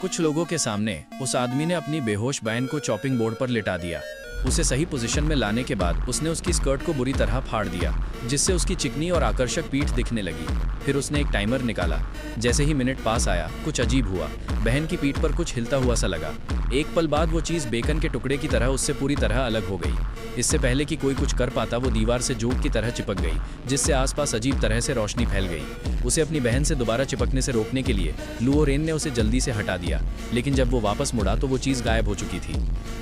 कुछ लोगों के सामने उस आदमी ने अपनी बेहोश बहन को चॉपिंग बोर्ड पर लिटा दिया। उसे सही पोजीशन में लाने के बाद उसने उसकी स्कर्ट को बुरी तरह फाड़ दिया, जिससे उसकी चिकनी और आकर्षक पीठ दिखने लगी। फिर उसने एक टाइमर निकाला। जैसे ही मिनट पास आया, कुछ अजीब हुआ। बहन की पीठ पर कुछ हिलता हुआ सा लगा। एक पल बाद वो चीज़ बेकन के टुकड़े की तरह उससे पूरी तरह अलग हो गई। इससे पहले कि कोई कुछ कर पाता, वो दीवार से जोक की तरह चिपक गई, जिससे आसपास अजीब तरह से रोशनी फैल गई। उसे अपनी बहन से दोबारा चिपकने से रोकने के लिए लुओ रेन ने उसे जल्दी से हटा दिया, लेकिन जब वो वापस मुड़ा तो वो चीज़ गायब हो चुकी थी।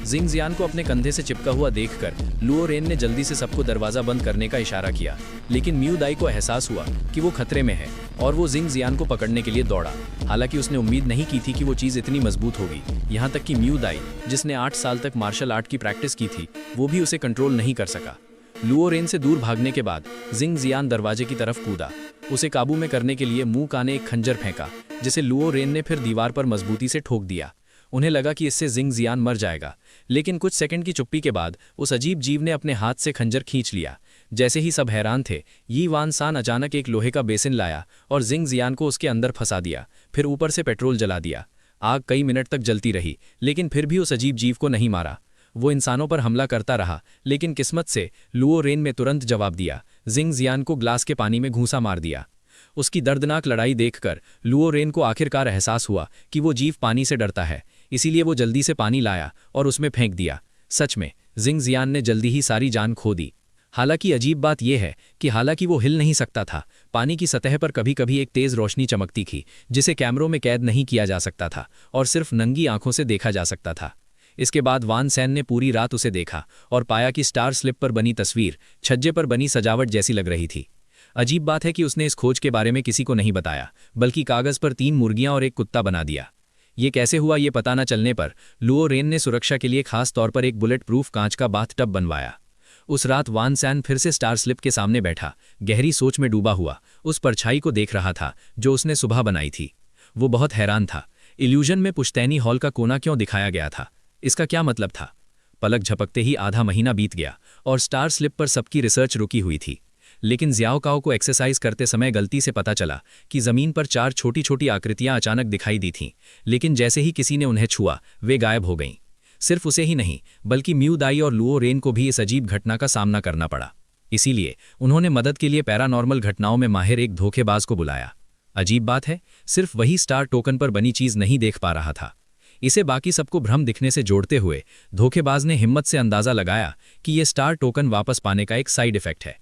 जिंग जियान को अपने कंधे से चिपका हुआ देखकर लुओ रेन ने जल्दी से सबको दरवाजा बंद करने का इशारा किया, लेकिन म्यू दाई को एहसास हुआ कि वो खतरे में है और वो जिंग जियान को पकड़ने के लिए दौड़ा। हालांकि उसने उम्मीद नहीं की थी कि वो चीज़ इतनी मजबूत होगी। यहाँ तक कि म्यू दाई, जिसने 8 साल तक मार्शल आर्ट की प्रैक्टिस की थी, वो भी उसे कंट्रोल नहीं कर सका। लुओ रेन से दूर भागने के बाद जिंग जियान दरवाजे की तरफ कूदा। उसे काबू में करने के लिए मुंह का ने एक खंजर फेंका, जिसे लुओ रेन ने फिर दीवार पर मजबूती से ठोक दिया। उन्हें लगा कि इससे जिंग जियान मर जाएगा, लेकिन कुछ सेकंड की चुप्पी के बाद उस अजीब जीव ने अपने हाथ से खंजर खींच लिया। जैसे ही सब हैरान थे, यी वान सान अचानक एक लोहे का बेसिन लाया और जिंग जियान को उसके अंदर फंसा दिया। फिर ऊपर से पेट्रोल जला दिया। आग कई मिनट तक जलती रही, लेकिन फिर भी उस अजीब जीव को नहीं मारा। वो इंसानों पर हमला करता रहा, लेकिन किस्मत से लुओ रेन में तुरंत जवाब दिया। जिंग जियान को ग्लास के पानी में घूंसा मार दिया। उसकी दर्दनाक लड़ाई देखकर लुओ रेन को आखिरकार एहसास हुआ कि वो जीव पानी से डरता है, इसीलिए वो जल्दी से पानी लाया और उसमें फेंक दिया। सच में जिंग जियान ने जल्दी ही सारी जान खो दी। हालांकि अजीब बात यह है कि हालांकि वो हिल नहीं सकता था, पानी की सतह पर कभी कभी एक तेज रोशनी चमकती थी, जिसे कैमरों में कैद नहीं किया जा सकता था और सिर्फ नंगी आंखों से देखा जा सकता था। इसके बाद वान सैन ने पूरी रात उसे देखा और पाया कि स्टार स्लिप पर बनी तस्वीर छज्जे पर बनी सजावट जैसी लग रही थी। अजीब बात है कि उसने इस खोज के बारे में किसी को नहीं बताया, बल्कि कागज पर 3 मुर्गियां और एक कुत्ता बना दिया। ये कैसे हुआ ये पता न चलने पर लुओ रेन ने सुरक्षा के लिए खास तौर पर एक बुलेट प्रूफ कांच का बाथटब बनवाया। उस रात वान सैन फिर से स्टार स्लिप के सामने बैठा, गहरी सोच में डूबा हुआ उस परछाई को देख रहा था जो उसने सुबह बनाई थी। वो बहुत हैरान था। इल्यूजन में पुश्तैनी हॉल का कोना क्यों दिखाया गया था? इसका क्या मतलब था? पलक झपकते ही आधा महीना बीत गया और स्टार स्लिप पर सबकी रिसर्च रुकी हुई थी। लेकिन जियाओ काओ को एक्सरसाइज करते समय गलती से पता चला कि जमीन पर 4 छोटी छोटी आकृतियां अचानक दिखाई दी थीं, लेकिन जैसे ही किसी ने उन्हें छुआ, वे गायब हो गईं। सिर्फ उसे ही नहीं, बल्कि म्यू दाई और लुओ रेन को भी इस अजीब घटना का सामना करना पड़ा। इसीलिए उन्होंने मदद के लिए पैरानॉर्मल घटनाओं में माहिर एक धोखेबाज को बुलाया। अजीब बात है, सिर्फ वही स्टार टोकन पर बनी चीज नहीं देख पा रहा था। इसे बाकी सबको भ्रम दिखने से जोड़ते हुए धोखेबाज ने हिम्मत से अंदाजा लगाया कि यह स्टार टोकन वापस पाने का एक साइड इफेक्ट है।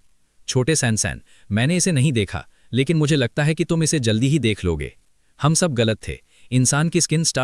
छोटे सैन, मैंने इसे नहीं देखा, लेकिन मुझे लगता है कि तुम इसे जल्दी ही देख लोगे। हम सब गलत थे। इंसान की स्किन स्टार